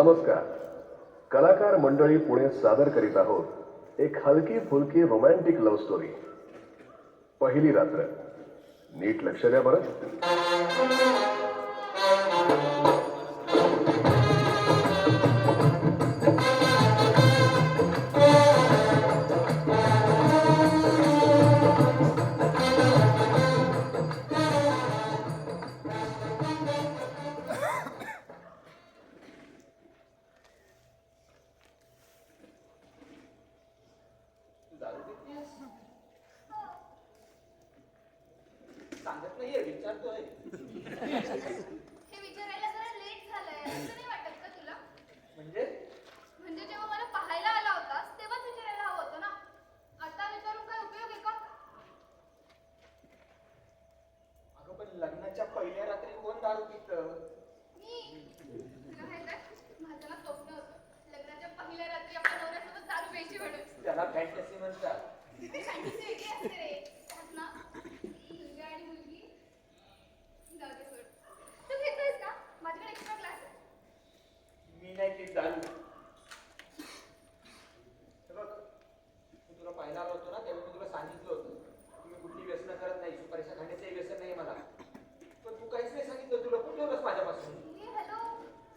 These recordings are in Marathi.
नमस्कार. कलाकार मंडळी पुणे सादर करीत आहोत एक हलकी फुलकी रोमॅन्टिक लव्ह स्टोरी. पहिली रात्र. नीट लक्ष द्या बरं. सांगत नाहीये, विचारतोय. हे विचारायला जरा लेट झालंय असं नाही वाटत का तुला? म्हणजे म्हणजे जेव्हा मला पाहायला आला होतास तेव्हाच विचारायला हवं होतं ना. आता विचारून काय उपयोग आहे का? अगं पण लग्नाच्या पहिल्या रात्री कोण दारू पितं? मी तुला माहित आहे माझं ना स्वप्न होतं लग्नाच्या पहिल्या रात्री आपल्या नवऱ्यासोबत दारू प्यायची म्हणून. त्याला फॅन्टसी म्हणतात. फॅन्टसी वेगळी असते रे. त्यात ना मुलगा आणि मुलगी जाऊ दे सोड. तू घेतोयस का? माझ्याकडे एक्स्ट्रा क्लास आहे. मी नाही पीत दारू. हे बघ, मी तुला पाहायला आलो होतो ना तेव्हा मी तुला सांगितलं होतं की मी कुठली व्यसन करत नाही. सुपारीच्या खाण्याचंही व्यसन नाही मला. पण तू काहीच नाही सांगितलं. तू लपून ठेवलंस माझ्यापासून. हॅलो,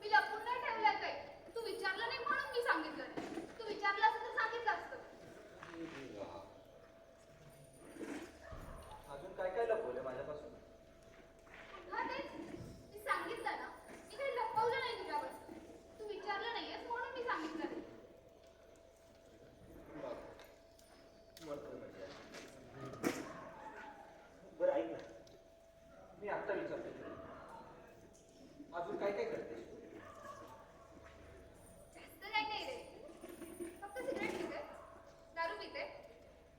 मी लपून नाही ठेवलंय काही. तू विचारलं नाही म्हणून मी सांगितलं नाही. तू विचारलं असतं तर सांगितलं असतं. अजून काय काय लपवलंय माझ्यापासून? हा तेच मी सांगितलं ना. मी काही लपवलं नाही तुझ्यापासून. तू विचारलं नाहीयेस म्हणून मी सांगितलं नाही. बरं ऐक ना, मी आत्ता विचारतो अजून काय काय करतेस तू? जास्त काही नाही रे. फक्त सिगरेट पिते, दारू पिते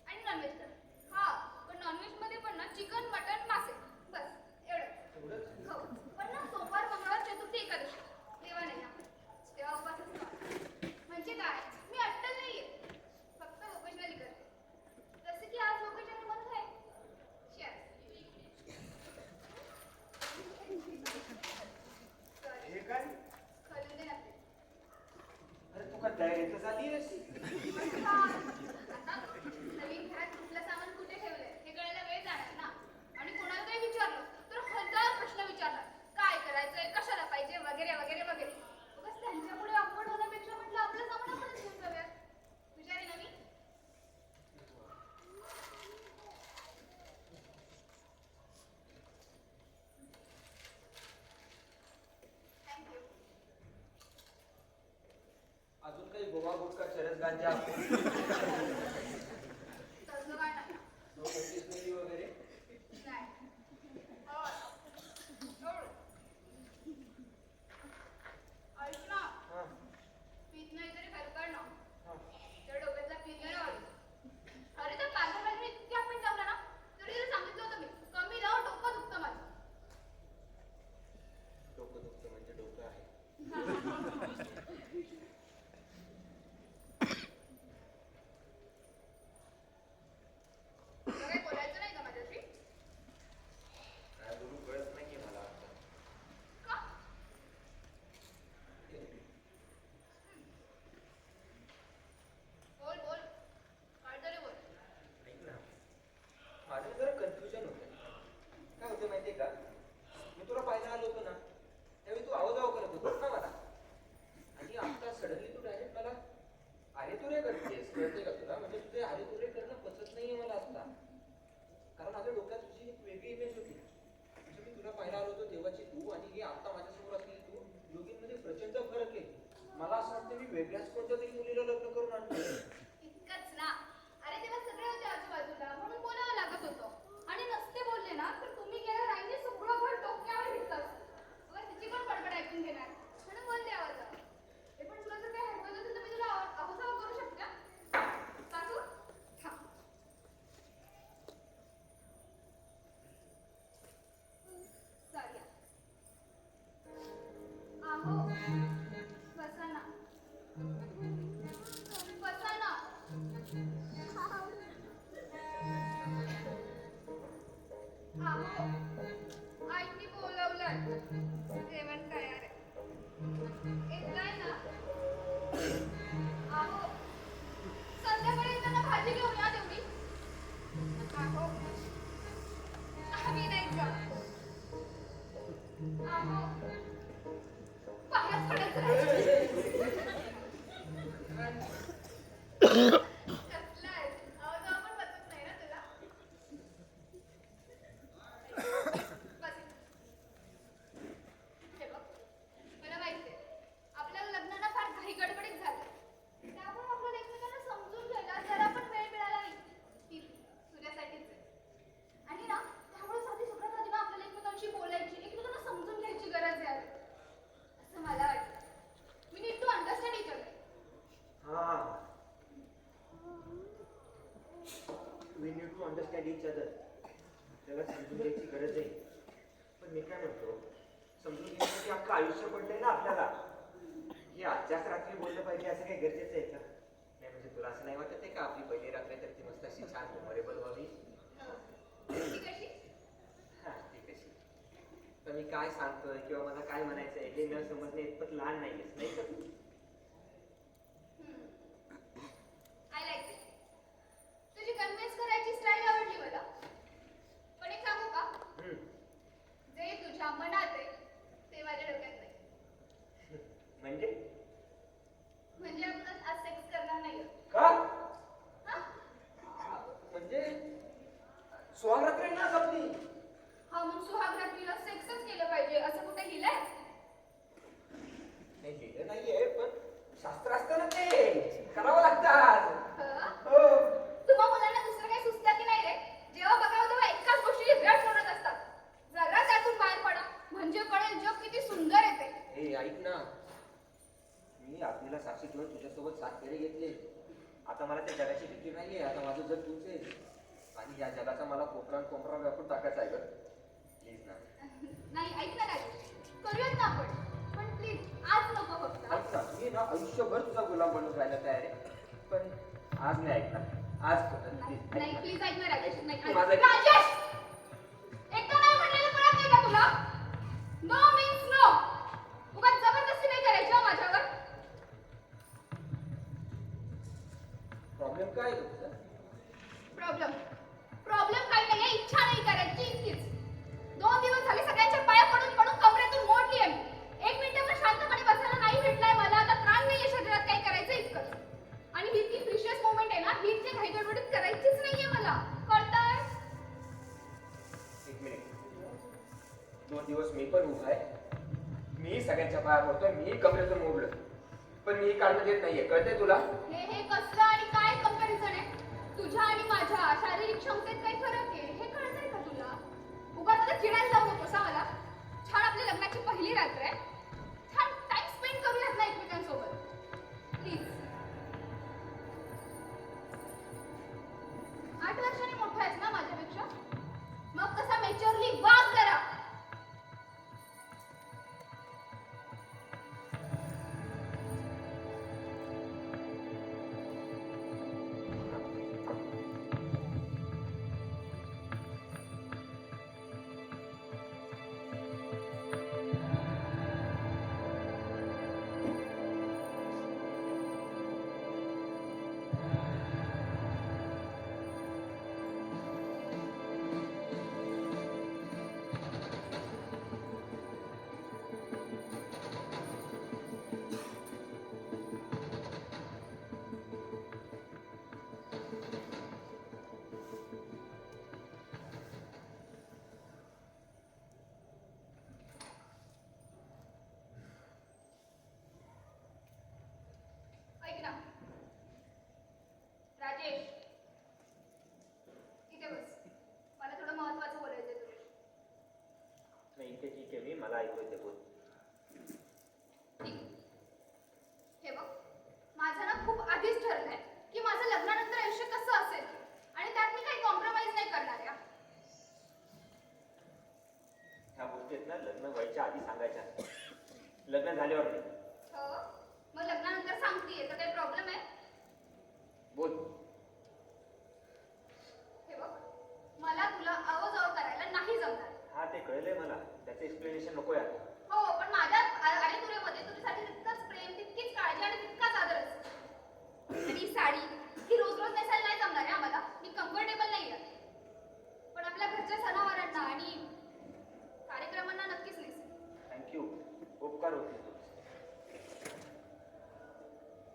आणि नॉनव्हेज खाते. हा, पण नॉनव्हेज मध्ये पण ना चिकन, मटन, मासे बस एवढंच. हो, पण ना सोमवार, मंगळवार, चतुर्थी, एकादशी तेव्हा नाही ना. तेव्हा उपवास असतो. म्हणजे काय, मी अट्टल नाहीये. फक्त वोकेशनली करते. जसे की आज वोकेशनल बंद आहे. शेअर. हे काय? खरेदी नसते. अरे तू का तयारीचं झाली आहेस? आता नवीन घरात कुठलं सामान कुठे ठेवलंय हे कळायला वेळ जाणार ना. आणि कोणाला काही विचारलं तर हजार प्रश्न विचारणार. काय करायचंय, कशाला पाहिजे, वगैरे वगैरे वगैरे. बस त्यांच्यापुढे अवघड होण्यापेक्षा म्हटलं आपलं सामान आपणच घेऊन जाऊयात. हुशार आहे ना मी? थँक्यू. अजून काही गोवा गुटखा चरस गांजा तसं काय नाही. स्मेली वगैरे? नाही. हो. एवढं. ऐक ना. हा, पीत नाही तरी हलकड ना. हा. त्या डोक्यातला पिल्ले लावले. अरे त्या पार्लरमध्ये इतके आपण जमला ना तरी तिला सांगितलं होतं मी कमी लाव, डोकं दुखतं माझं. डोकं दुखतं म्हणजे डोकं आहे. तुला काही बोलायचं नाही का माझ्याशी? काय बोलू कळत नाहीये मला आता. का? बोल बोल. काहीतरी बोल. ऐक ना, माझं जरा कन्फ्युजन होतं. काय होतं माहितीये का, मी तुला पाहायला आलो होतो ना त्यावेळी तू आवाजाव करत होतोस ना मला. आणि आता सडनली तू डायरेक्ट मला अरे तुरे करतेस. कळते का तुला? म्हणजे तुझे अरे तुरे करणं पचत नाहीये मला आता. कारण माझ्या डोक्यात तुझी एक वेगळी इमेज होती. म्हणजे मी तुला पाहायला आलो होतो तेव्हाची तू आणि ही आता माझ्यासमोर असलेली तू, दोघींमध्ये प्रचंड फरक आहे. मला असं वाटतं मी वेगळ्याच कोणत्या तरी मुलीला लग्न करून आणतोय. इतकंच ना. अरे तेव्हा सगळे होते आजूबाजूला म्हणून बोलावं लागत होतं. आणि नसते बोलले ना तर तुम्ही गेल्या राईने सगळं घर डोक्यावर घेतलं असतं. अगं तिची पण बडबड ऐकून घेणार म्हणून बोलले आवाजावर. हे पण तुला जर काही हरकत असेल तर मी तुला आवाजावर करू शकते. काकू थांब. सॉरी. आहो बसा ना. कसला आहे? आवाज पण पचत नाही ना तुला? बस. हे बघ, मला माहिती आहे, आपल्या लग्नाला फार घाई गडबडीत झालं. त्यामुळे आपल्याला एकमेकांना समजून घ्यायला जरा पण वेळ मिळाला नाही. ती तुझ्यासाठीच आहे. आणि ना, त्यामुळे साधी सुखात आधी ना आपल्याला एकमेकांशी बोलायची, एकमेकांना समजून घ्यायची गरज आहे आता. असं मला वाटतं. We need to understand each other. We need to understand each other. आपल्याला समजून घ्यायची गरज आहे. पण मी काय म्हणतो, समजून घेण्यासाठी आपलं आयुष्य पडलंय ना आपल्याला. हे आजच्याच रात्री बोललं पाहिजे असं काही गरजेचं आहे का? नाही म्हणजे तुला असं नाही वाटत आहे का आपली पहिली रात्र तर ती मस्त अशी छान मेमोरेबल व्हावी? ती कशी? हा ती कशी? तर मी काय सांगतोय किंवा मला काय म्हणायचंय हे न समजणे इतपत लहान नाहीयेस नाही का तू? I like it. तुझी कन्व्हिन्स करायची स्टाईल आवडली मला. पण एक सांगू का? जे तुझ्या मनात आहे ते माझ्या डोक्यात नाही. म्हणजे आपण आज सेक्स करणार नाही. का? हा? म्हणजे सुहागरात्र आहे ना आज आपली. हा, मग सुहाग रात्रीला सेक्सच केलं पाहिजे असं कुठे लिहिलंय? नाही लिहिलं नाहीये पण शास्त्र असतं ना ते करावं लागतं आज. हं? हो. तुम्हा मुलांना दुसरं काही सुचतं की नाही रे? जेव्हा बघावं तेव्हा एकाच गोष्टी विराट म्हणत असतात. जरा त्यातून बाहेर पडा म्हणजे कळेल जग किती सुंदर आहे ते. हे ऐक ना, मी आत्मीला साक्षी ठेवून तुझ्यासोबत 7 फेरे घेतले. आता मला त्या जगाची भीती नाहीये. आता माझं जग तुझं आहे आणि या जगाचा मला कोपरा व्यापून टाकायचा आहे. प्लीज ना. नाही, ऐक ना राजेश, करूयात ना आपण. पण प्लीज आज नको फक्त. ऐक ना, मी ना आयुष्यभर तुझा गुलाम बनून राहायला तयार आहे. पण आज नाही ऐकणार. आज नाही, प्लीज ऐक ना राजेश. नाही, तू माझं ऐक. राजेश! एकदा नाही म्हणलेलं कळत नाही का तुला? No means no. उगाच जबरदस्ती नाही करायची हं माझ्यावर. प्रॉब्लेम काय आहे तुझा? प्रॉब्लेम काही नाहीये, इच्छा नाही करायची इतकीच. 2 दिवस झाले सगळ्यांच्या पाया पडून पडून कमरेतून मोडली आहे मी. 1 मिनिट पण शांतपणे बसायला नाही भेटलाय मला. आता त्राण नाहीये शरीरात काही करायचं इतकंच. आणि ही ती प्रिशियस मोमेंट आहे ना, ही इतकी घाईगडबडीत करायचीच नाहीये मला. कळतंय? 1 मिनिट. 2 दिवस मी पण उभा आहे. मी सगळ्यांच्या पाया पडतोय. मी कमरेतून मोडलं पण मी काढणं देत नाहीये. कळतंय तुला? हे कसलं आणि काय कंपॅरिझन आहे? तुझ्या आणि माझ्या शारीरिक क्षमतेत काही फरक आहे हे कळतंय का तुला? उगाच आता चिडायला जाऊ नकोस हं मला. छान आपल्या लग्नाची पहिली रात्र आहे. छान टाइम स्पेंड करूयात ना एकमेकांसोबत. प्लीज. 8 वर्षांनी मोठा आहेस ना माझ्यापेक्षा? मग कसा मॅच्युअरली वाग जरा. ऐक ना राजेश, इथे बस. मला थोडं महत्वाचं बोलायचं आहे तुझ्याशी. नाही इथे ठीक आहे. मी मला ऐकू येते बोल. ठीक. हे बघ, माझं ना खूप आधीच ठरलंय की माझं लग्नानंतर आयुष्य कसं असेल आणि त्यात मी काही कॉम्प्रोमाइज नाही करणार आहे. ह्या गोष्टीत ना लग्न व्हायच्या आधी सांगायच्या असतात. लग्न झाल्यावर नाही. हो, मग लग्नानंतर सांगतेय तर काही प्रॉब्लेम आहे? बोल. हे बघ, मला तुला अवजाव करायला नाही जमणार. हा ते कळलंय मला. त्याचं एक्सप्लेनेशन नको यार. हो, पण माझ्या अरेतुरेमध्ये तुझ्यासाठी तितकंच प्रेम, तितकीच काळजी आणि तितकाच आदर असतो. आणि ही साडी ही रोज रोज नेसायला नाही जमणार आहे आम्हाला. मी कम्फर्टेबल नाही आहे. पण आपल्या घरच्या सणावारांना आणि कार्यक्रमांना नक्कीच नेसेल. थँक्यू. उपकार होते तुझे.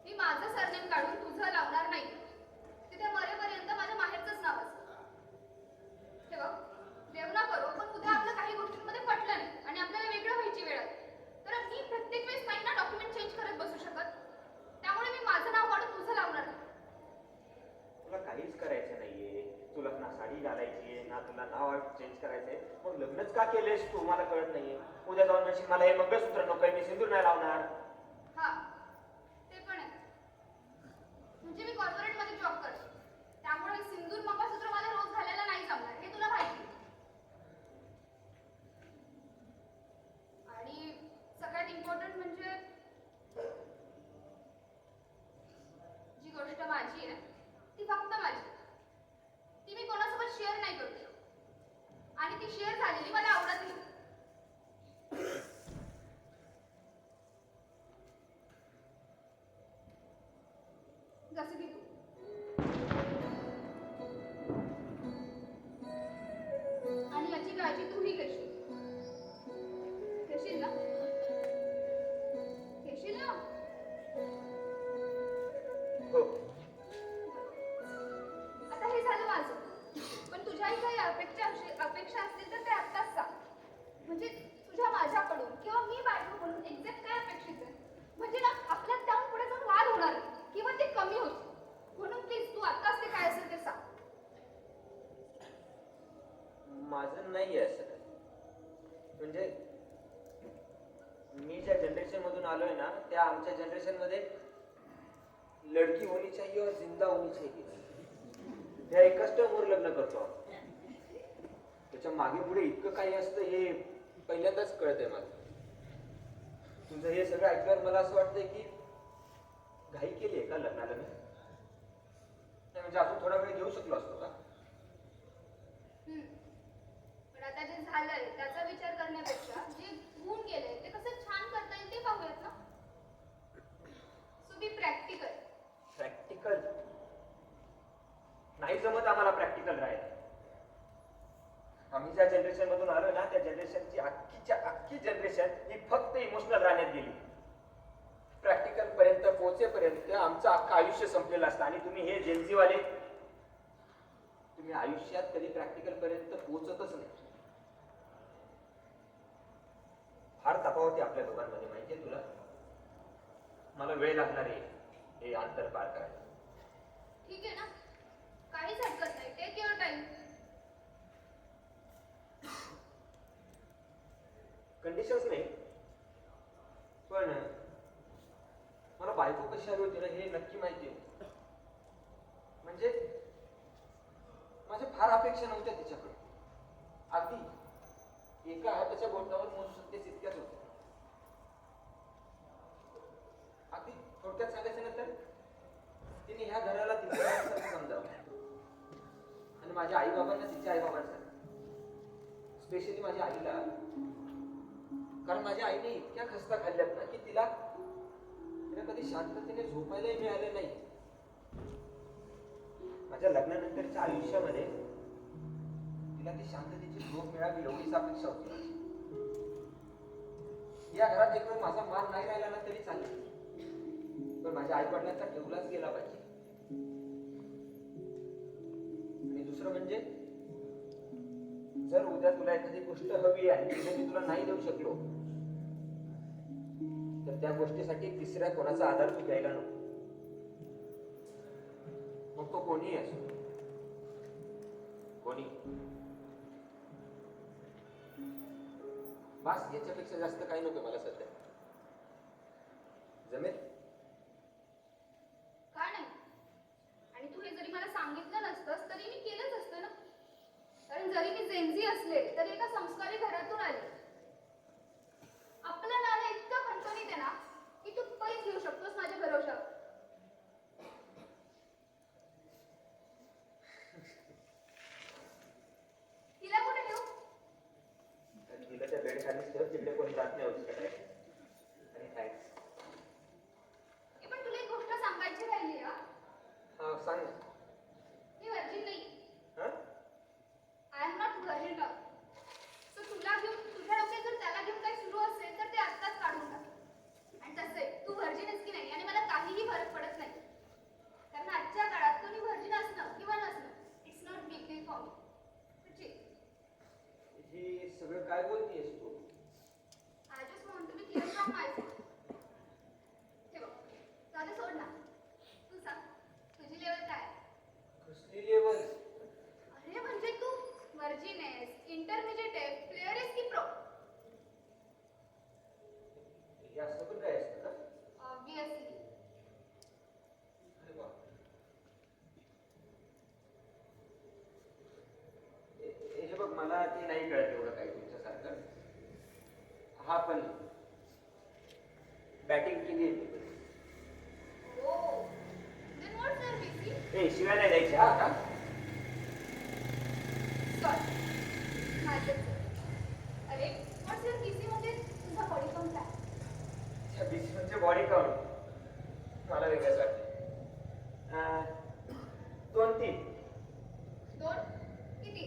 मी माझं सरनेम काढून तुझं लावणार नाही. लग्नच का केलेस तू मला कळत नाहीये. उद्या जाऊन म्हणशील मला हे मंगळसूत्र नकोय, मी सिंदूर नाही लावणार. हा ते पण आहे. म्हणजे मी कॉर्पोरेट मध्ये जॉब करते, त्यामुळे सिंदूर मंगळसूत्र मला रोज घालायला नाही जमणार, हे तुला माहिती. आणि सगळ्यात इम्पॉर्टंट म्हणजे जी गोष्ट माझी आहे ती फक्त माझी, ती मी कोणासोबत शेअर नाही करू शकत. आणि ती शेअर झालेली मला आवडत नाही. जसं की तू. आणि याची काळजी तूही घेशील. घेशील ना? घेशील ना? हो. आता हे झालं माझं, पण तुझ्याही काही अपेक्षा असतील तर ते आत्ताच सांग. म्हणजे तुझ्या माझ्याकडून किंवा मी बायकोकडून एक्झॅक्ट काय अपेक्षित आहे, म्हणजे ना आपल्यात त्याहून पुढे जाऊन वाद होणार नाही किंवा ते कमी होतील. म्हणून प्लीज तू आत्ताच ते काय असेल ते सांग. माझं नाही आहे असं काही. म्हणजे मी ज्या जनरेशन मधून आलोय ना, त्या आमच्या जनरेशन मध्ये लडकी होनी चाहिए और जिंदा होनी चाहिए ह्या एकाच टर्मवर लग्न करतो आपण. त्याच्या मागे पुढे इतकं काही असतं हे पहिल्यांदाच कळतंय मला. तुझं हे सगळं ऐकल्यावर मला असं वाटतंय की घाई केली आहे का लग्नाला मी? नाही म्हणजे अजून थोडा वेळ घेऊ शकलो असतो का? पण आता जे झालंय त्याचा विचार करण्यापेक्षा जे होऊन गेलंय ते कसं छान करता येईल ते पाहूयात ना. सो बी प्रॅक्टिकल. प्रॅक्टिकल नाही जमत आम्हाला प्रॅक्टिकल राहायला. आम्ही ज्या जनरेशन मधून आलो ना, त्या जनरेशनची अख्खीच्या अख्खी जनरेशन ही फक्त इमोशनल राहण्यात गेली. प्रॅक्टिकल पर्यंत पोहोचेपर्यंत आमचं अख्खं आयुष्य संपलेलं असतं. आणि तुम्ही हे जेन्झी वाले, तुम्ही आयुष्यात कधी प्रॅक्टिकल पर्यंत पोहोचतच नाही. फार तफावत आहे आपल्या दोघांमध्ये, माहितीये तुला? मला वेळ लागणार आहे हे अंतर पार करायला. ठीक आहे ना, काहीच हरकत नाही. Take your time. कंडिशन्स नाही, पण मला बायको कशी हवी होती ना हे नक्की माहिती आहे. म्हणजे माझ्या फार अपेक्षा नव्हत्या तिच्याकडे. अगदी एका हाताच्या बोटावर मोजू शकतेस इतक्याच होत्या. अगदी थोडक्यात सांगायचं ना तर तिने ह्या घराला तिच्या घरासारखं समजावं आणि माझ्या आई बाबांना तिच्या आई बाबांसारखं. स्पेशली माझ्या आईला, कारण माझ्या आईने इतक्या खस्ता खाल्ल्यात ना की तिला कधी शांततेने झोपायलाही मिळालं नाही. माझ्या लग्नानंतरच्या आयुष्यामध्ये तिला ती शांततेची झोप मिळावी एवढीच अपेक्षा होती माझी. या घरात एक वेळ माझा मान नाही राहिला ना तरी चालेल, पण माझ्या आई वडिलांचा ठेवलाच गेला पाहिजे. आणि दुसरं म्हणजे जर उद्या तुला एखादी गोष्ट हवी आहे तिने मी तुला नाही देऊ शकलो तर त्या गोष्टीसाठी तिसऱ्या कोणाचा आधार तू घ्यायला नको. मग तो कोणीही असो, कोणी. बस याच्यापेक्षा जास्त काही नको मला सध्या. जमेल? का नाही? आणि तू हे जरी मला सांगितलं नसतंस तरी मी केलंच असतं ना. कारण जरी मी जेन्झी असले तरी एका संस्कारी घरातून आले. आपलं नाणं इतकं खणखणीत आहे ना की तू पैस घेऊ शकतोस माझ्या भरोशावर. तिला कुठे ठेवू? तिला त्या बेड खालीच ठेव, तिकडे कोणी जात नाही होती. असं पण काय असतं का? ऑब्विसली. अरे वा. हे बघ, मला ते नाही कळत एवढं काही तुमच्यासारखं. हा पण बॅटिंग केली आहे. ओ, then what's your busy? ए, शिवाय नाही द्यायची हा का? Sorry. माझंच. अरे, what's your busy म्हणजे तुझा बॉडी काउंट काय? त्या बीसी म्हणजे बॉडी काउंट मला वेगळंच वाटतं. 2-3. 2? किती?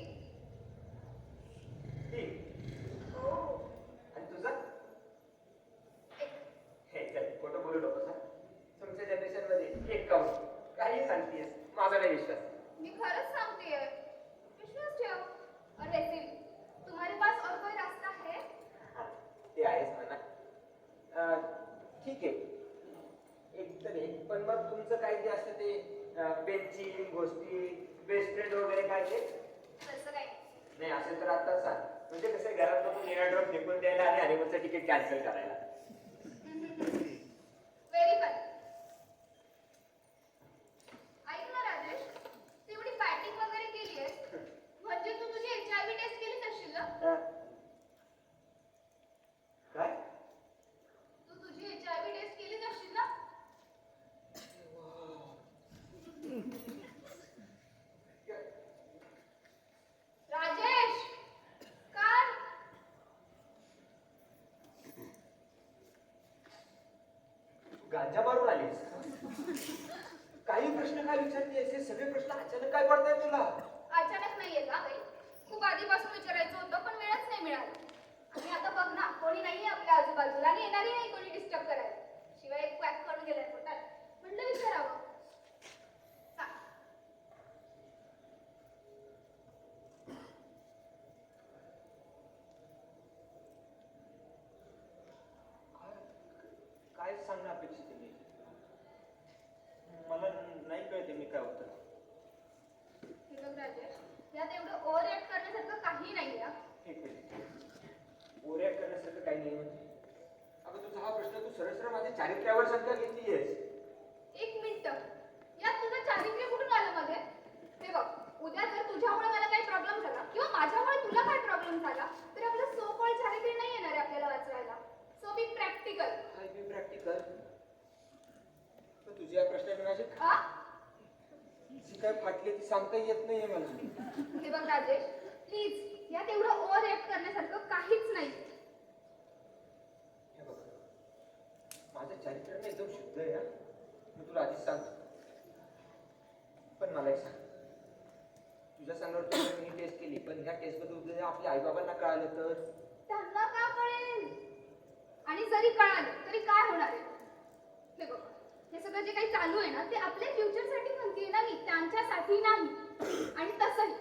3. ओ, आणि तुझा? 1. हे चल, खोटं बोलू नकोस हा. तुमच्या जनरेशन मध्ये एक काउंट काही सांगतेस, माझा नाही विश्वास. मी खरंच सांगतेय. विश्वास ठेव. और वैसे भी, तुम्हारे पास और कोई रास्ता है? ते आहेच म्हणा. ठीक आहे, एक तर एक. पण मग तुमचं काय जे असतं ते बेंचिंग गोष्टी, बेस्ट फ्रेंड वगैरे काय ते? तसं काही नाही. नाही असेल तर आत्ताच सांग. म्हणजे कसं आहे, घरात बघून येणार फेकून द्यायला आणि हनीमूनचं तिकीट कॅन्सल करायला. Very funny. ऐक ना राजेश, तू एवढी बॅटिंग वगैरे केली आहे म्हणजे तू तुझी HIV टेस्ट केलीच असशील ना? काय? तू तुझी HIV टेस्ट केलीच असशील ना? राजेश, काय? गांजा मारून आलीस? काही प्रश्न काय विचारतेस? हे सगळे प्रश्न अचानक काय पडताय तुला? अचानक नाहीये का काही? खूप आधीपासून विचारायचं होतं पण वेळच नाही मिळाला. आणि आता बघ ना, कोणी नाहीये आपल्या आजूबाजूला आणि येणारही नाही कोणी डिस्टर्ब करायला. शिवाय एक क्वॅक करून गेलाय पोटात. म्हटलं विचारावं. सांग. काय सांगणं अपेक्षित आहे मी? मला नाही कळते मी काय होतं. हे बघ राजेश, यात एवढं ओव्हर ऍक्ट करण्यासारखं काही नाहीये हा. एक मिनिट. ओव्हरॲक्ट करण्यासारखं काही नाही म्हणजे? अगं तुझा हा प्रश्न तू सरळ सरळ माझ्या चारित्र्यावर शंका घेतलीयस. एक मिनिट, यात तुझं चारित्र्य कुठून आलं मध्ये? हे बघ, उद्या जर तुझ्यामुळे मला काही प्रॉब्लेम झाला किंवा माझ्यामुळे तुला काही प्रॉब्लेम झाला तर आपलं सो कॉल्ड चारित्र्य नाही येणार आहे आपल्याला वाचवायला. सो बी प्रॅक्टिकल. काय बी प्रॅक्टिकल? तुझ्या या प्रश्नाने माझी हा? जी काय फाटली ती सांगता येत नाहीये मला. हे बघ राजेश, प्लीज, यात एवढं ओव्हर ऍक्ट करण्यासारखं काहीच नाही. हे बघ, माझं चारित्र्य एकदम शुद्ध आहे हा. मी तुला आधीच सांगतो. पण मला एक सांग, तुझ्या सांगण्यावर तुझ्या मी टेस्ट केली, पण ह्या टेस्ट बद्दल आपल्या आईबाबांना कळालं तर? त्यांना का कळेल? आणि जरी कळालं तरी काय होणार आहे? हे बघ, हे सगळं जे काही चालू आहे ना ते आपल्या फ्युचरसाठी म्हणते ना मी, त्यांच्यासाठी नाही. आणि तसंही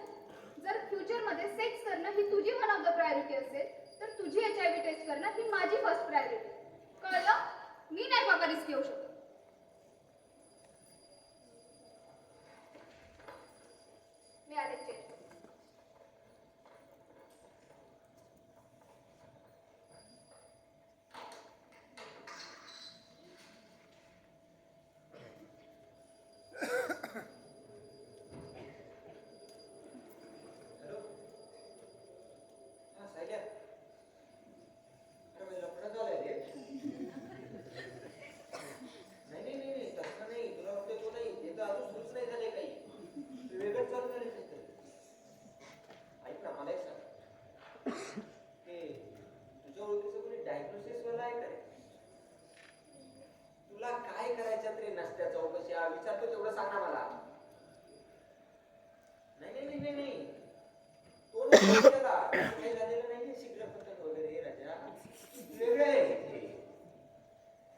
जर फ्युचरमध्ये सेक्स करणं ही तुझी वन ऑफ द प्रायोरिटी असेल तर तुझी HIV टेस्ट करणं ही माझी फर्स्ट प्रायोरिटी. कळलं? मी नाही बाबा रिस्क घेऊ शकत. मी आले चेक. हॅलो. हा सायल्या. अरे माझ्या लफडा झालाय रे. नाही तसं नाही. तुला वाटतं तो नाही, ते तर अजून सुरूच नाही झाले काही. ते वेगळंच चालू झाले काहीतरी. ऐक ना, मला एक सांग, ते तुझ्या ओळखीचं कोणी डायग्नोसिस वाला आहे का रे? तुला काय करायच्यात रे नसत्या चौकशा? विचारतो तेवढं सांग ना मला. नाही. तो नको त्याला. काही झालेलं नाही, शीघ्र पतन वगैरे राजा. वेगळं आहे हे.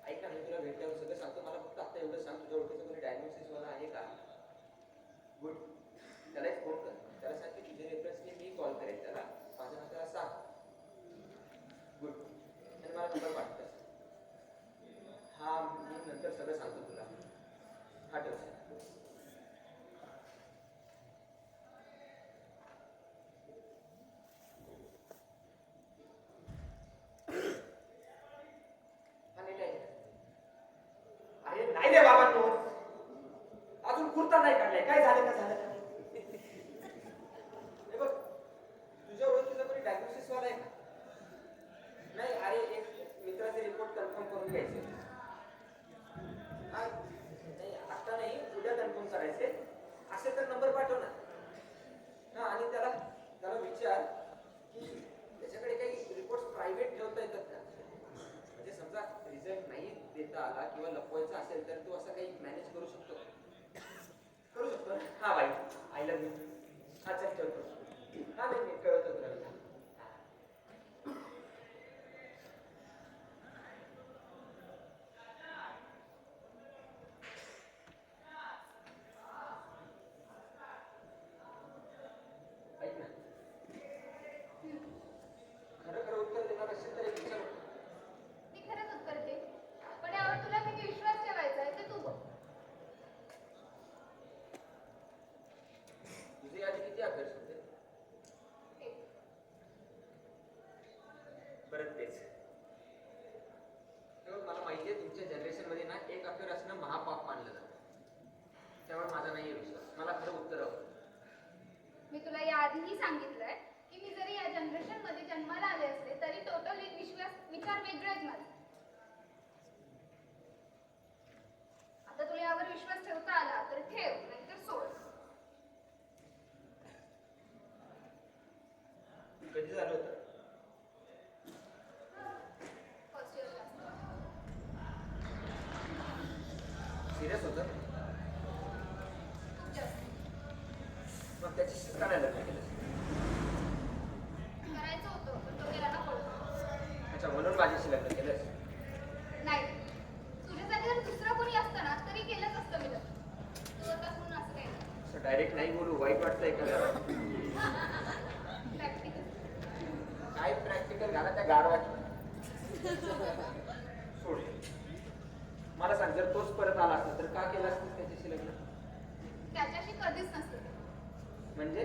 ऐक ना, मी तुला भेटल्यावर सगळं सांगतो. मला फक्त आता एवढं सांग, तुझ्या ओळखीचं कोणी डायग्नोसिस वाला आहे का? गुड. त्याला एक फोन कर. त्याला सांग की तुझ्या रेफरन्सने मी कॉल करेन त्याला. माझ्या नाव त्याला सांग. गुड. आणि मला नंबर पाठवतोस. हा, मी नंतर सगळं सांगतो तुला. हा ठेव. हा, करून घ्यायचे. नाही आता नाही, उद्या कन्फर्म करायचे. असे तर नंबर पाठव ना. हा, आणि त्याला त्याला विचार की त्याच्याकडे काही रिपोर्ट प्रायव्हेट ठेवता येतात का. म्हणजे समजा रिझल्ट नाही देता आला किंवा लपवायचा असेल तर तो असं काही मॅनेज करू शकतो. करू शकतो ना. हा बाई, आय लव्ह यू. हा चल ठेवतो. हा नाही मी कळवतो तुला. ऐक ना, खरं खरं उत्तर देणार असेल तर एक विचार. मी खरंच उत्तर दे, पण यावर तुला किती विश्वास ठेवायचा आहे ते तू बघ. तुझे आधी किती अभ्यास होते. एक. बरं तेच. तेव्हा मला माहिती आहे तुमच्या जनरेशन मध्ये ना एक अफेअर असणं महापाप मानलं जातं. त्यावर माझा नाही विश्वास. मला खरं उत्तर हवं. मी तुला याआधीही सांगितलंय की मी जरी या जनरेशन मध्ये जन्माला आले असले तरी टोटली विचार वेगळे आहेत माझे. आता तुला यावर विश्वास ठेवता आला तर ठेव, नाहीतर सोड. कधी झालं होतं. फर्स्ट इयरला असताना. सिरियस होतं. खूप जास्त. मग त्याच्याशीच का नाही लग्न केलं. करायचं होतं पण तो गेला ना पळून. अच्छा, म्हणून माझ्याशी लग्न केलंस. नाही, तुझ्यासाठी जर दुसरं कोणी असतं ना तरी केलंच असतं मी लग्न. तू आता म्हणून असं काही नाही. असं डायरेक्ट नाही बोलू, वाईट वाटतंय का. प्रॅक्टिकल. काय प्रॅक्टिकल घाला त्या गारवाची. सोड. मला सांग, जर तोच परत आला असता तर का केलं असतं त्याच्याशी लग्न. त्याच्याशी कधीच नसतं. म्हणजे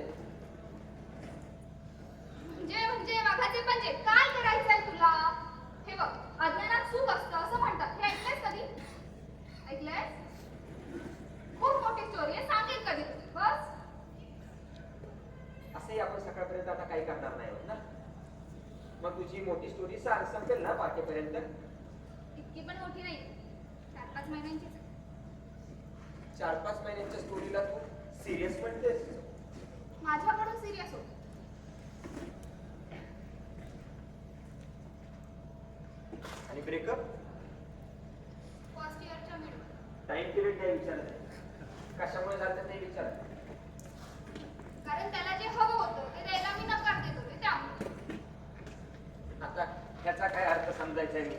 म्हणजे वाघाचे पंजे. काय करायचंय तुला. हे बघ, अज्ञानात सुख असतं असं म्हणतात. हे ऐकलंयस कधी. ऐकलंयस. खूप मोठी स्टोरी आहे, सांगेल कधी तुझी. बस. असंही आपण सकाळपर्यंत आता काही करणार नाही आहोत ना. मग तुझी मोठी स्टोरी सांग, संपेल ना पाठेपर्यंत. इतकी पण मोठी नाही, 4-5 महिन्यांचीच. 4-5 महिन्यांच्या स्टोरीला तू सिरियस म्हणतेस. माझ्याकडून सिरियस होत. आणि ब्रेकअप फर्स्ट इयरच्या मिड. टाइम पिरियड नाही विचारत. कशामुळे झालं ते विचारत. कारण त्याला जे हवं होतं ते द्यायला मी नकार देत होते त्यामुळे. आता ह्याचा काय अर्थ समजायचा मी.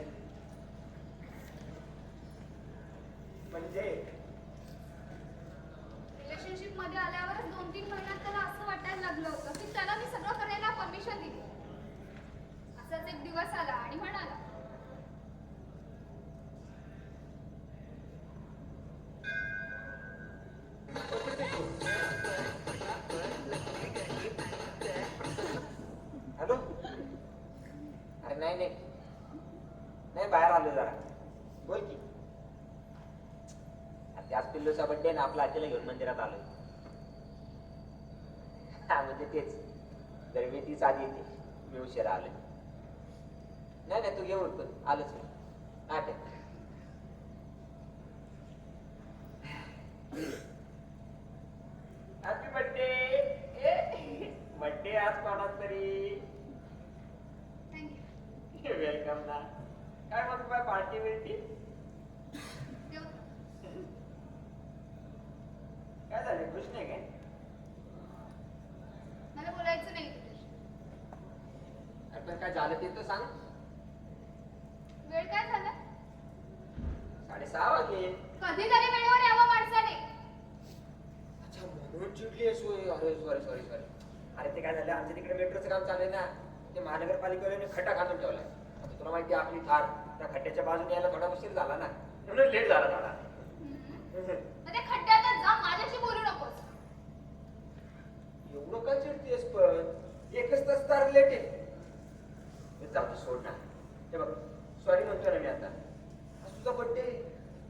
म्हणजे रिलेशनशिप मध्ये आल्यावरच 2-3 महिन्यात त्याला असं वाटायला लागलं होतं की त्याला मी सगळं करायला परमिशन दिली. असाच एक दिवस आला आणि म्हणाला, हॅलो. अरे नाही नाही नाही, बाहेर आलो जरा. बोल की. त्याच पिल्लूचा बड्डे ना, आपला आजीला घेऊन मंदिरात आलोय. हा म्हणजे तेच, दरवेळी तीच आधी येते, मी उशिरा आलोय. नाही नाही, तू घेऊन पण आलोच मी. हा ठेव. Happy birthday. बर्थडे आज कोणाच तरी. थँक्यू. वेलकम ना. काय मग काय पार्टी बिर्टी. काय झालं, खुश नाही काय. मला बोलायचं नाही तुझ्याशी. पण काय झालं ते तर सांग. वेळ काय झाला. 6:30 वाजले. कधीतरी वेळेवर यावं माणसाने. अच्छा, म्हणून चिडली आहेस होय. अरे सॉरी सॉरी सॉरी. अरे ते काय झालं, आमच्या तिकडे मेट्रोचं काम चालू आहे ना. ते महानगरपालिकेने खड्डा घालून ठेवलाय. आता तुला माहिती आपली थार त्या खड्ड्याच्या बाजूने यायला थोडा उशीर झाला ना, म्हणून लेट झाला थोडा. मग त्या खड्ड्यातच जा, माझ्याशी बोलू नकोस. एवढं का चिडतेस पण. एकच तास तर लेट आहे. जाऊ दे, सोड ना. हे बघ, सॉरी म्हणतो ना मी आता. आज तुझा बर्थडे.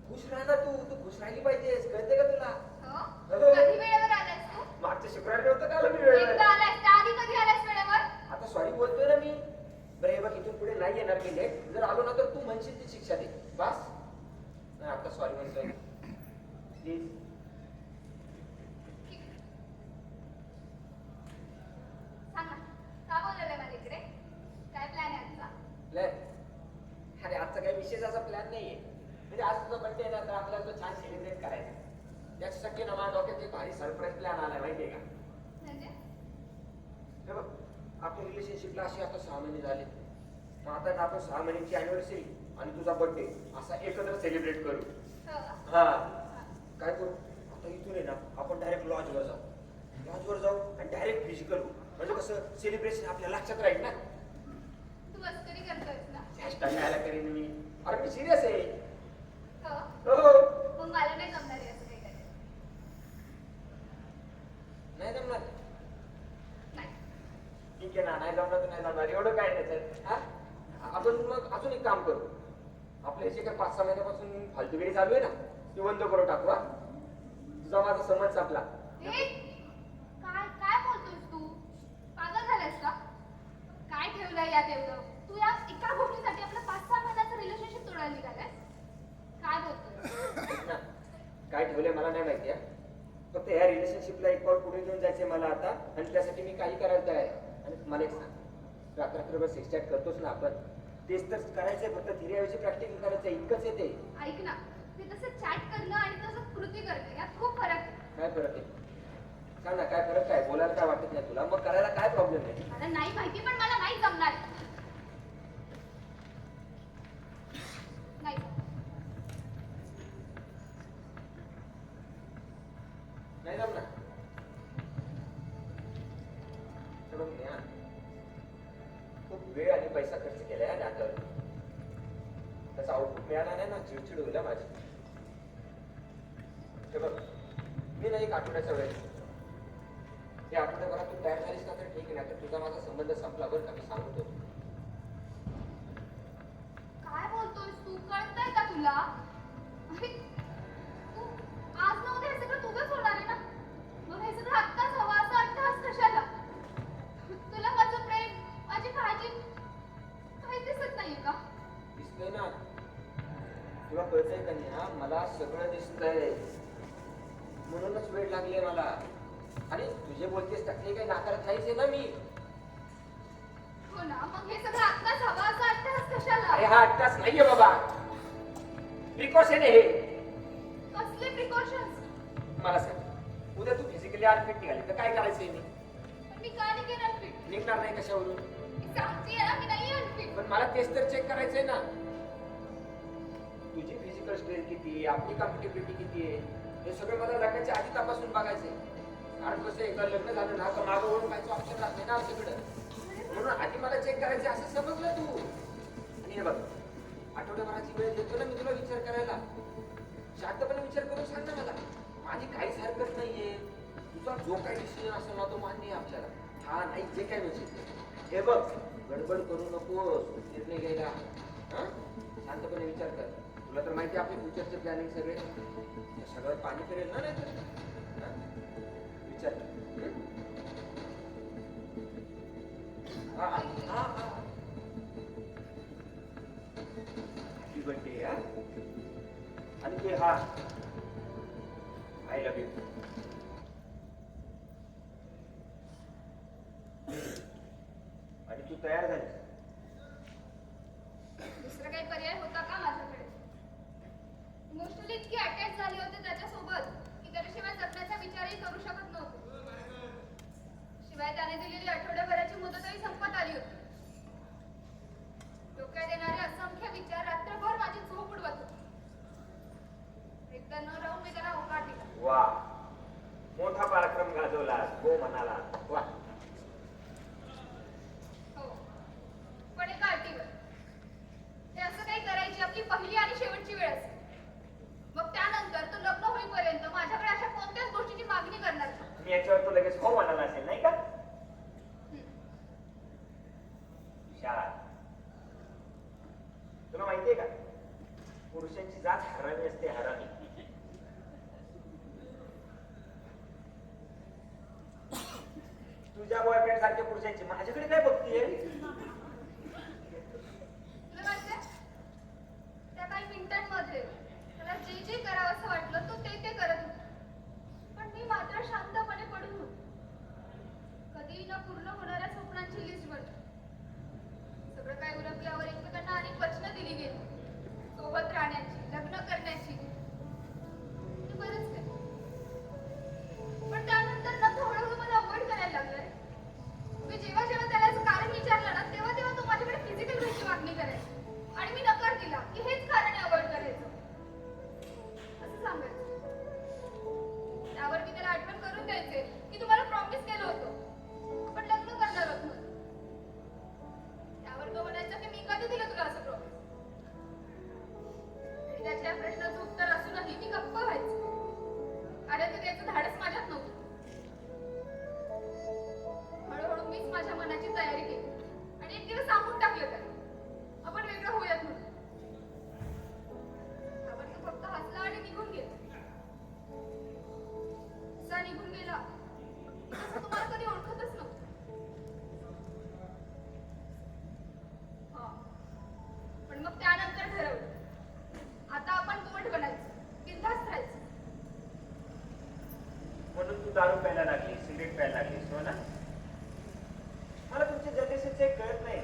खुश राहा ना तू खुश राहिली पाहिजेस, कळते का तुला. हो? कधी वेळेवर आलायस तू. मागच्या शुक्रवारी होतं का आलं मी वेळेवर. एकदा आलायस, त्याआधी कधी आलायस वेळेवर. आता सॉरी बोलतोय ना मी. बरं हे बघ, इथून पुढे नाही येणार मी लेट. जर आलो ना तर तू म्हणशील ती शिक्षा दे. बस नाही आता सॉरी म्हणतोय प्लीज. ठीक आहे. सांग ना, का बोलवलंय मला इकडे? काय प्लॅन आहे आजचा? प्लॅन? अरे आजचा काही विशेष असा प्लॅन नाहीये. म्हणजे आज तुझा बर्थडे आहे ना, तर आपल्याला तो छान सेलिब्रेट करायचा. त्याच्यासाठी ना माझ्या डोक्यात एक भारी सरप्राईज प्लॅन आलाय माहितीये का? म्हणजे हे बघ, आपल्या रिलेशनशिपला अशी आता 6 महिने झाले. मग आता आपण 6 महिन्याची अॅनिव्हर्सरी आणि तुझा बर्थडे असा एकत्र सेलिब्रेट करू. हो का? हा, काय करू आता इथून आहे ना, आपण डायरेक्ट लॉजवर जाऊ. लॉजवर जाऊ आणि डायरेक्ट फिश करू. म्हणजे कसं सेलिब्रेशन आपल्या लक्षात राहील ना. तू मस्करी करतोयस ना? हॅशटॅग घ्यायला करीन मी. अरे मी सिरियस आहे. हो. हो. मग मला नाही जमणार आहे असं काही करायला. नाही जमणार. नाही. ठीक आहे ना, नाही जमणार तर नाही जमणार, एवढं काय त्याच्यात. हा, आपण मग अजून एक काम करू. आपल्या जे काही 5-6 महिन्यापासून फालतूगिरी चालू आहे ना, ती बंद करू टाकू. हा, तुझा माझा संबंध संपला. ए, काय काय बोलतोयस तू? पागल झालायस का? काय ठेवलंय यात एवढं? तू या एका गोष्टीसाठी आपलं 5-6 महिन्याचं रिलेशनशिप तोडायला निघालायस? काय बोलतोय? ऐक ना, काय ठेवलंय मला नाही माहिती आहे. फक्त ह्या रिलेशनशिपला एक पाऊल पुढे घेऊन जायचंय मला आता, आणि त्यासाठी मी काही करायला तयार आहे. आणि मला एक सांग, रात्रभर सेक्स चॅट करतोच ना आपण, तेच तर करायचंय. फक्त थिअरीऐवजी प्रॅक्टिकल करायचंय, इतकंच येते. ऐक ना, ते तसं चॅट करणं आणि तसं कृती करणं यात खूप फरक आहे. काय फरक आहे? सांग ना, काय फरक? काय बोलायला काय वाटत नाही तुला? मग करायला काय प्रॉब्लेम आहे? मला नाही माहिती, पण मला नाही जमणार. नाही. नाही जमणार. हे बघ नेहा, खूप वेळ आणि पैसा खर्च केलाय या नात्यावर. त्याचा आउटपुट मिळाला नाही ना, चिडचिड होईल माझी. हे बघ, मी ना एक आठवड्याचा वेळ देतो. त्या आठवड्याभरात तू तयार झालीस ना तर ठीक आहे, नाही तर तुझा माझा संबंध संपला बरं का, मी सांगतो. काय बोलतोयस तू? कळतंय का तुला? अरे, तू आज न उद्या हे सगळं तुझंच होणार आहे ना? मग हे सगळं आत्ताच हवं असं अट्टहास कशाला? तुला माझं प्रेम, माझी काळजी काही दिसत नाहीये का? दिसतंय ना, तुला कळतंय का नेहा? मला सगळं दिसतंय, म्हणूनच वेळ लागली मला. आणि तुझे बोलतेस टाकले काही नाकारत नाहीच आहे ना मी. हो ना, मग हे सगळं आत्ताच हवं असं अट्टहास कशाला? अरे हा अट्टाच नाहीये बाबा, प्रिकॉशन आहे हे. कसले प्रिकॉशन्स? मला सांग, उद्या तू फिजिकली अनफिट निघाली तर काय करायचंय मी? मी का नाही केलं फिट? निघणार नाही कशावरून? मी सांगतेय ना, मी नाही अनफिट. पण मला तेच तर चेक करायचंय ना, तुझी फिजिकल स्ट्रेंथ किती, आपली कॉम्पिटिबिलिटी किती आहे, हे सगळं मला लग्नाच्या आधी तपासून बघायचंय. कारण कसं एकदा लग्न झालं ना तर मागं वळून काहीच ऑप्शन राहत नाही ना आमच्याकडं. म्हणून आधी मला चेक करायचं असं समजलं तू. आणि हे बघ, आठवड्याभराची वेळ देतो ना मी तुला विचार करायला. शांतपणे विचार करून सांग ना मला. माझी काहीच हरकत नाहीये, तुझा जो काही डिसिजन असेल ना तो मान्य आहे आपल्याला. हा नाही जे काय विचार. हे बघ, गडबड करू नकोस निर्णय घ्यायला. हा, शांतपणे विचार कर. तुला तर माहिती आहे आपले फ्युचरचे प्लॅनिंग सगळे, सगळं पाणी फिरेल ना नाही तर. विचार. Happy birthday. हा, आणि ते हा आय लव्ह यू. आणि तू तयार झालीस? दुसरा काही पर्याय होता का माझ्याकडे? इमोशनली इतकी अटॅच झाली होते त्याच्यासोबत की त्याच्याशिवाय जगण्याचा विचारही करू शकत नव्हते. शिवाय त्याने दिलेली आठवड्याभराची मुदतही संपत आली होती. डोक्यात येणारे असंख्य विचार रात्रभर माझी झोप उडवत होते. एकदा न राहून मी त्याला होकार दिला. वा, मोठा पराक्रम गाजवला. हो म्हणाला. वा. हो, पण एका अटीवर. ते असं काही करायची आपली पहिली आणि शेवटची वेळ असेल. मग त्यानंतर तो लग्न होईपर्यंत माझ्याकडे अशा कोणत्याच गोष्टीची मागणी करणार नाही. मी याच्यावर तो लगेच हो म्हणाला असेल नाही का? शाळा, तुला माहितीये का, पुरुषांची जात हरामी असते, हरामी. तुझ्या बॉयफ्रेंड सारख्या पुरुषांची माझ्याकडे काय बघतीये? तुला वाटतं त्या काही मिनिटं असेल, त्याला जे जे करावंसं वाटलं तो ते करत होता. पण मी मात्र शांतपणे पडून होते. कधीही न पूर्ण होणाऱ्या स्वप्नांची लिस्ट बनली. सगळं काय उरकल्यावर एकमेकांना अनेक वचनं दिली गेली. सोबत राहण्याची, लग्न करण्याची. हे बरंच काही. पण त्यानंतर ना तो हळूहळू मला अवॉइड करायला लागला रे. मी जेव्हा जेव्हा त्याला याचं कारण विचारलं ना तेव्हा तेव्हा तो माझ्याकडे फिजिकल वेची मागणी करायचा. आणि मी नकार दिला की हेच कारण आहे अवॉइड करायचं असं सांगायचं. त्यावर मी त्याला आठवण करून द्यायचे की तुम्हाला प्रॉमिस केलं होतं आपण लग्न करणार आहोत म्हणून. त्यावर तो म्हणायचा की मी कधी दिलं तुला असं प्रॉमिस. आणि त्याच्या या प्रश्नाचं उत्तर असूनही मी गप्प व्हायचे. कारण ते त्याचं धाडस माझ्यात नव्हतं. हळूहळू मीच माझ्या मनाची तयारी केली आणि एक दिवस सांगून टाकलं त्याला आपण वेगळं होऊयात म्हणून. त्यावर तो फक्त हसला आणि निघून गेला. असा निघून गेला तसं तुम्हाला कधी ओळखतच नव्हतं. हा पण मग त्यानंतर ठरवलं आता आपण गोड बनायचं, बिनधास्त राहायचं. म्हणून तू दारू प्यायला लागली, सिगरेट प्यायला लागलीस हो ना? मला तुमच्या जनरेशनचे कळत नाही.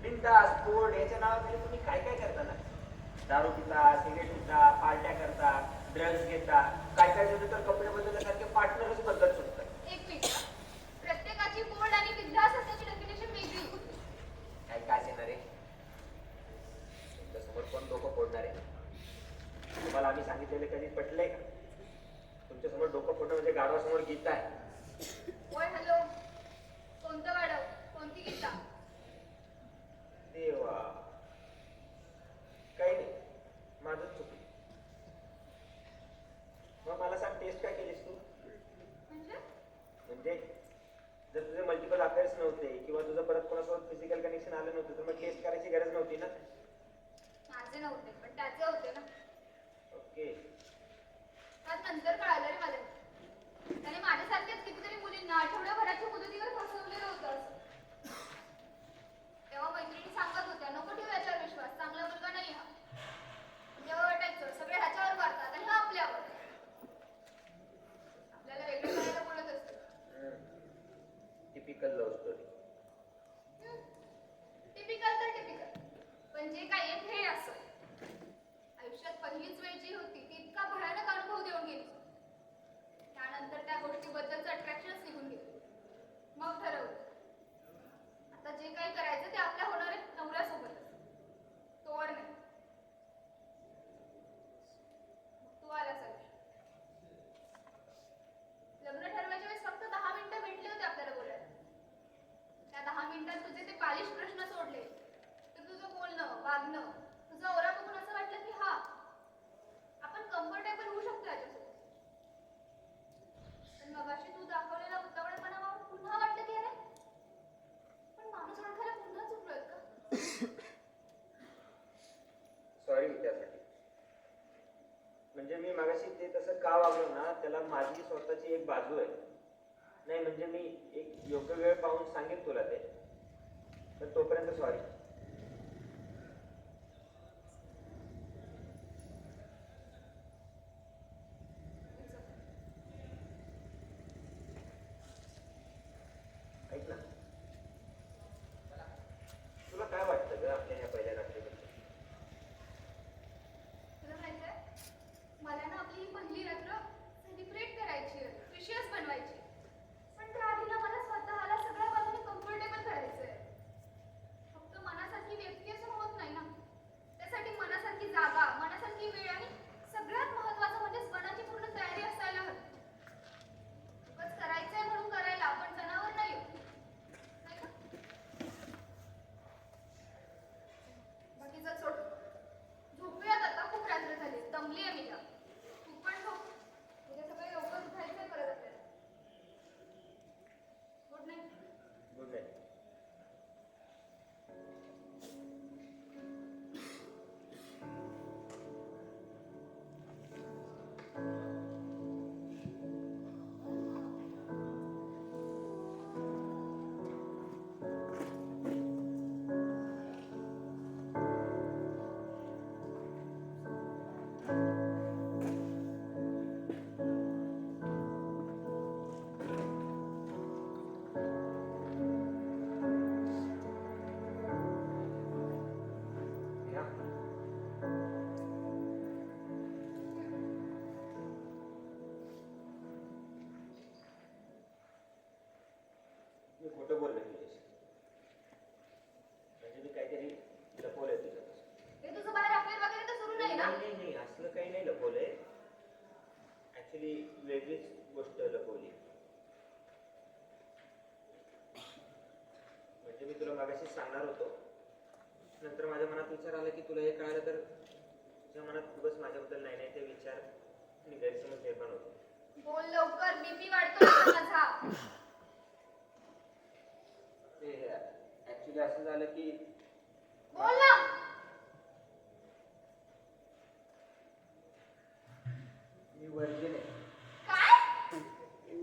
बिनधास्त, गोड याच्या नावाखाली तुम्ही काय काय करता ना? दारू पिता, सिगरेट पिता, पार्ट्या करता, ड्रग्स घेता, काय काय जण तर कपडे बदलण्यासारखे पार्टनरच बदलत सुटतात. एक मिनिट. प्रत्येकाची गोड आणि बिनधास्त असण्याची डेफिनेशन वेगळी होती. काय काय येणार आहे? तुमच्यासमोर कोण डोकं फोडणार आहे? तुम्हाला आम्ही सांगितलेले कधी पटलंय का? तुमच्यासमोर डोकं फोडणं म्हणजे गाढवासमोर गीता आहे. होय हॅलो. कोणतं वाढव, कोणती गीता? देवा, काही नाही, माझंच चुकलं. मग मला सांग, टेस्ट काय केलीस तू? म्हणजे जर तुझे मल्टिपल अफेअर्स नव्हते किंवा तुझं परत कोणासोबत फिजिकल कनेक्शन आलं नव्हतं तर मग टेस्ट करायची गरज नव्हती ना? माझे नव्हते पण त्याचे होते ना. ओके. आज नंतर कळालं रे मला. त्याने माझ्यासारख्याच कितीतरी मुलींना आठवड्याभराच्या मुदतीवर फसवलेलं होतं असं. तेव्हा मैत्रिणी सांगत होत्या नको ठेवू याच्यावर विश्वास, चांगला मुलगा नाही हा. तेव्हा वाटायचं सगळे ह्याच्यावर मारतात आणि हा आपल्यावर. आपल्याला वेगळं करायला बोलत असते. Typical love story. टिपिकल तर टिपिकल, पण जे काय आहे हे असं. आयुष्यात पहिलीच वेळ जी होती ती इतका भयानक अनुभव देऊन गेली. त्यानंतर त्या गोष्टीबद्दलचं अट्रॅक्शनच निघून गेलं. मग ठरवलं आता जे काही करायचं ते आपल्या होणाऱ्या नवऱ्यासोबतच, तोवर नाही. तू आलास आयुष्यात. लग्न ठरवायच्या वेळेस फक्त 10 मिनिटं भेटले होते आपल्याला बोलायला. त्या 10 मिनिटात तुझे ते बालिश प्रश्न सोडले तर तुझं बोलणं, वागणं, तुझा ओरा बघून असं वाटलं की हा आपण कम्फर्टेबल होऊ शकतो याच्यासोबत. पण मगाशी तू दाखवलेला उतावळेपणा पाहून पुन्हा वाटलं की अरे पण माणूस ओळखायला पुन्हा चुकलोय का? सॉरी त्यासाठी. म्हणजे मी मगाशी ते तसं का वागलो ना, त्याला माझी स्वतःची एक बाजू आहे. नाही म्हणजे मी एक योग्य वेळ पाहून सांगेन तुला ते, तर तोपर्यंत सॉरी. ऐक ना, तुला काय वाटतं ग आपल्या ह्या पहिल्या रात्रीबद्दल? तुला माहितीये मला ना आपली ही पहिली रात्र सेलिब्रेट करायची, प्रिशियस बनवायची. पण त्याआधी ना मला स्वतःला सगळ्या बाजूने कम्फर्टेबल करायचंय. फक्त ना? नाही नाही असलं काही नाही लपवलंय. ऍक्च्युली वेगळीच गोष्ट लपवली. म्हणजे मी तुला मागाशी सांगणार होतो, नंतर माझ्या मनात विचार आला की तुला हे कळालं तर तुझ्या मनात खूपच माझ्याबद्दल नाही नाही ते विचार आणि गैरसमज निर्माण होतो. बोल लवकर, बीपी वाढतोय माझा. ते ऍक्च्युली असं झालं की बोल ना. मी वर्जिन आहे. काय?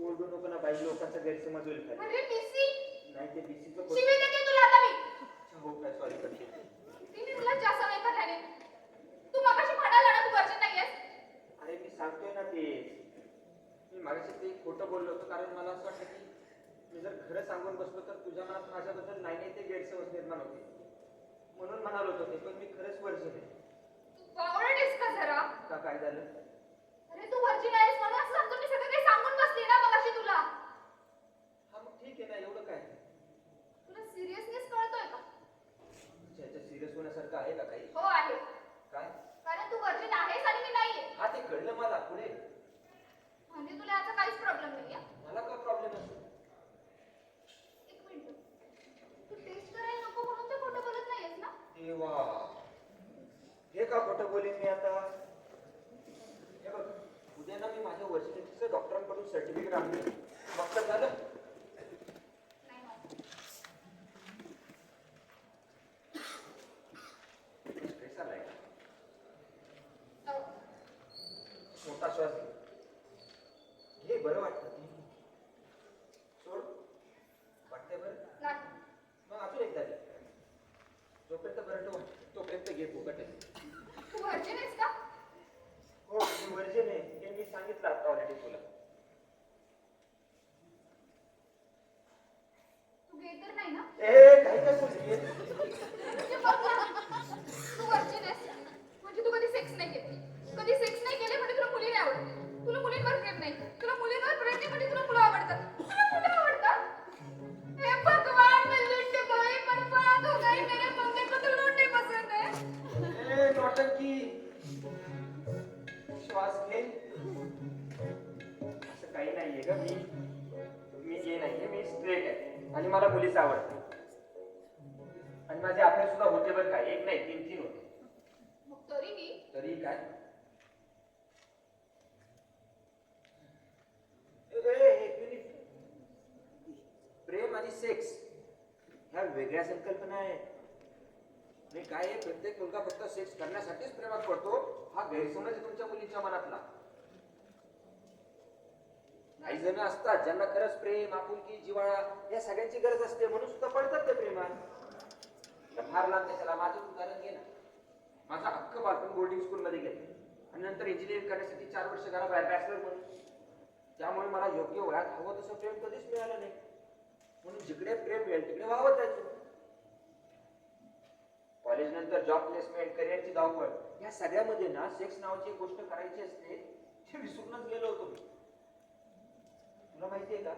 ओरडू नको ना बाई, लोकांचा गैरसमज होईल खाली. अरे बीसी. नाही ते बीसीचं शिवी देते तुला आता मी. हो काय, सॉरी करते. तिने तुला जास्त वेळ करण्याने. तू मगाशी म्हणाला ना तू वर्जिन नाहीयेस. अरे मी सांगतोय ना ते, मी मागाशी ते खोटं बोललो होतो कारण मला असं वाटतं की मी जर खरं सांगून बसलो तर तुझ्या मनात माझ्याबद्दल नाही नाही ते गैरसमज निर्माण होते, म्हणून म्हणालो होतो ते. पण मी खरंच वर्जिन आहे. तू बावळटेस का जरा? का काय झालं? अरे तू वर्जिन आहेस म्हणून असं समजून मी सगळं काही सांगून बसली ना मगाशी तुला. हा मग ठीक आहे ना, एवढं काय. तुला सिरियसनेस कळतोय का? ह्याच्यात सिरियस होण्यासारखं आहे का काही? हो आहे. काय? कारण तू वर्जिन आहेस आणि मी नाहीये. हा ते कळलं मला. पुढे म्हणजे तुला याचा काहीच प्रॉब्लेम नाहीये. मला काय प्रॉब्लेम असेल? एक मिनिट. तू टेस्ट करायला नको म्हणून तर खोटं बोलत नाहीयेस ना? देवा, हे का खोटं बोलेन मी आता? हे बघ, उद्या ना मी माझ्या वर्जिनिटीचं डॉक्टरांकडून सर्टिफिकेट आणले, मग तर झालं. नाही होत. स्ट्रेस आलाय का? हो. मोठा श्वास घे. घे, बरं वाटतं. सोड. वाटतंय बरं? नाही. मग अजून एकदा घे. जोपर्यंत बरं वाटतं तोपर्यंत घे, फुकट आहे. तू वर्जिन आहेस का? हो, मी वर्जिन आहे हे मी सांगितलं आता ऑलरेडी तुला. तू गे तर नाही ना? काही काय बोलते? म्हणजे बघ ना. तू वर्जिन आहेस म्हणजे तू कधी सेक्स नाही केली. कधी सेक्स नाही केले म्हणजे तुला मुली नाही आवडत. तुला मुलींवर प्रेम नाही. तुला मुलींवर प्रेम नाही म्हणजे तुला मुलं आवडतात. तुला मुलं आवडतात. हे भगवान, मैं लुट गई, बर्बाद हो गई. मेरे मम्मी को तो लूटने पसंद है. नौटंकी. श्वास घे. असं काही नाहीये ग. मी गे नाहीये, मी स्ट्रेट आहे आणि मला मुलीच आवडते. आणि माझे अफेअर सुद्धा होते बरं काय, एक नाही 3 होते. मग तरीही तरी काय? एक मिनिट. प्रेम आणि सेक्स ह्या वेगळ्या संकल्पना आहेत. आणि काय आहे, प्रत्येक मुलगा फक्त सेक्स करण्यासाठीच प्रेमात पडतो हा गैरसमज आहे तुमच्या मुलींच्या मनातला. काही जण असतात ज्यांना खरंच प्रेम, आपुलकी, जिव्हाळा या सगळ्यांची गरज असते म्हणून सुद्धा पडतात ते प्रेमात. फार लांब कशाला, माझं उदाहरण घे ना. माझा अख्खं बालपण बोर्डिंग स्कूल मध्ये गेलं आणि नंतर इंजिनिअरिंग करण्यासाठी 4 वर्ष घरात बॅचलर म्हणून. त्यामुळे मला योग्य वयात हवं तसं प्रेम कधीच मिळालं नाही. म्हणून जिकडे प्रेम मिळेल तिकडे वावत जायचो. कॉलेज नंतर जॉब प्लेसमेंट, करिअरची धावपळ या सगळ्यामध्ये ना सेक्स नावाची एक गोष्ट करायची असते ते विसरूनच गेलो होतो मी. तुला माहितीये का,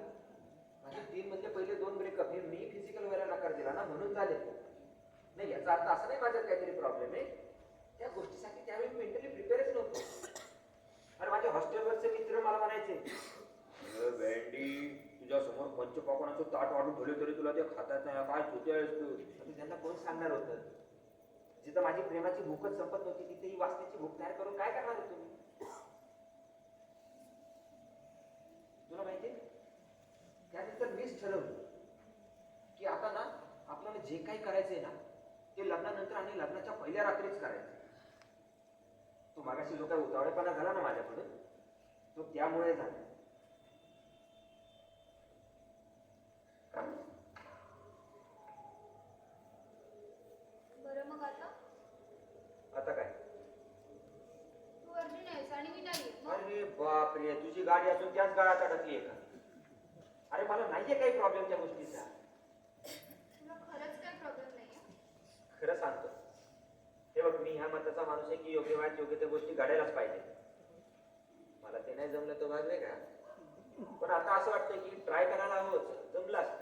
माझे 3 मधले पहिले 2 ब्रेकअप हे मी फिजिकल व्हायला नकार दिला ना म्हणून झाले. नाही याचा अर्थ असा नाही माझ्यात काहीतरी प्रॉब्लेम आहे. त्या गोष्टीसाठी त्यावेळी मेंटली प्रिपेअरच नव्हतो. अरे माझे हॉस्टेलवरचे मित्र मला म्हणायचे, वेंडी तुझ्या समोर पंचपाकोणाचं ताट वाढून ठेवले तरी तुला ते खातात नाही, काय चुत्यास तू. त्यांना कोण सांगणार होतं? जिथं माझी प्रेमाची भूकच संपत नव्हती तिथे ही वासनेची भूक तयार करून काय करणार आहे तुम्ही? तुला माहितीये, त्यानंतर मीच ठरवलं की आता ना आपल्याला जे काही करायचंय ना ते लग्नानंतर आणि लग्नाच्या पहिल्या रात्रीच करायचं. तो मागाशी जो काही उतावळेपणा झाला ना माझ्याकडून तो त्यामुळे झाला. बरं मग आता काय? तू वर्जिन आहेस आणि मी नाहीये. मग अरे बापरे, तुझी गाडी असून त्याच गाळात अडकली आहे का? अरे मला नाहीये काही प्रॉब्लेम त्या गोष्टीचा. तुला खरंच काही प्रॉब्लेम नाहीये? खरं सांगतो, हे बघ मी ह्या मताचा माणूस आहे की योग्य वेळात योग्य त्या गोष्टी घडायलाच पाहिजे. मला ते नाही जमलं तो भाग वेगळा, पण आता असं वाटतंय की ट्राय करायला हवंच, जमलं असतं.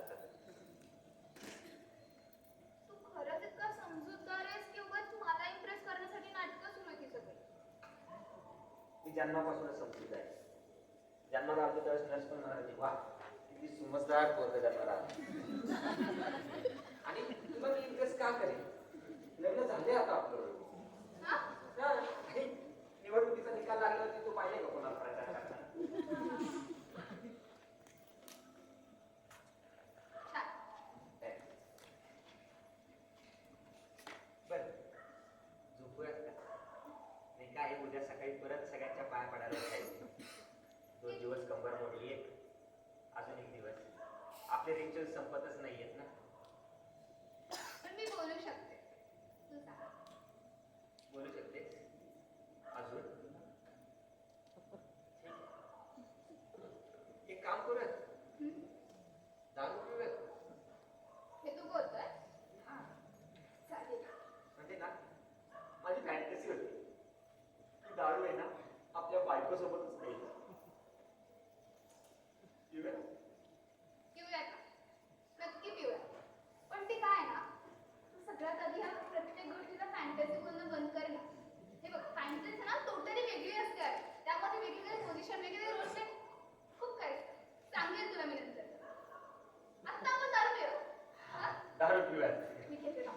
तू खरंच इतका समजूतदार आहेस की उगाच मला इम्प्रेस करण्यासाठी नाटकं सुरू आहेत ही सगळी? ती जन्मापासूनच समजूत आहे. जन्माला आलो त्यावेळेस नर्स पण म्हणाली, वा किती समजदार पोरग जन्माला आलं. आणि तुला मी इम्प्रेस का करेन? लग्न झाले आता आपलं. हा? हा, आणि निवडणुकीचा निकाल लागल्यावरती तू पाहिले का कोणाला प्रचार करताना? छान. बर झोपूयात का? नाही काय उद्या सकाळी परत सगळ्यांच्या पाया पडायला जायचं. 2 दिवस कंबर मोडली आहे, अजून 1 दिवस. आपले रिच्युअल संपतच नाहीयेत ना. पण मी बोलू शकते. तू सांग. बोलू शकतेस अजून? एक काम करूयात, हं? दारू पिऊयात. हे तू बोलतोय? हा. चालेल. म्हणजे ना माझी फॅन्टसी होती की दारू आहे ना आपल्या बायकोसोबतच प्यायची. पिऊया? पिऊया का? नक्की पिऊया. पण ते काय ना, तू सगळ्यात आधी ह्या प्रत्येक गोष्टीला फॅन्टसी बोलणं बंद कर ना. हे बघ, फॅन्टसी ना टोटली वेगळी असते आहे. त्यामध्ये वेगवेगळे पोझिशन, वेगवेगळे रोल्स आहेत. खूप काही सांगेल तुला मी नंतर. आता आपण दारू पिऊ. हा? दारू पिऊयात. मी घेते ना.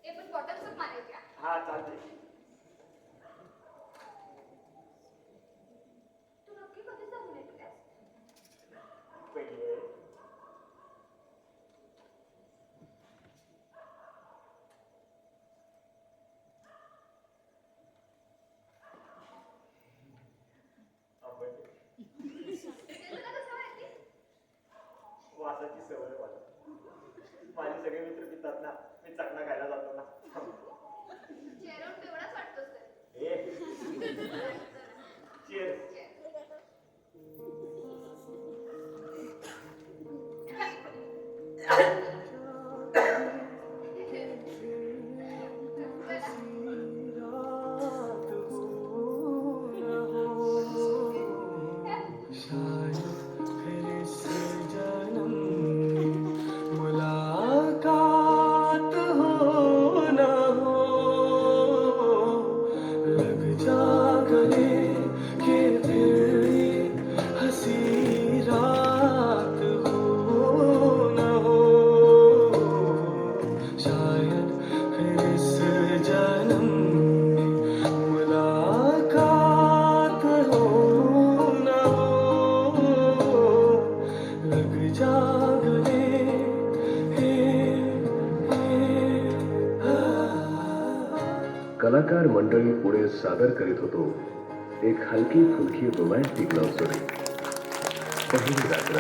ए पण बॉटल्स अप मारायच्या. हा चालते. तू नक्की कधी सांगून येतेस? पहिले आपण ते तुला कसं माहिती? वासाची सवय मला. माझे सगळे मित्र पितात ना, मी चकना खायला जातो ना. चेहऱ्यावर तेवढाच वाटतोस तर. ए cheers. शायद फिर इस जन्म मुलाकात हो न हो, लग जा गले कि फिर ये हंसी रात हो न हो, शायद फिर इस जन्म में मुलाकात हो न हो, लग जा गले कलाकार मंडळी पुढे सादर करीत होतो एक हलकी फुलकी रोमॅन्टिक लव्ह स्टोरी, पहिली रात्र.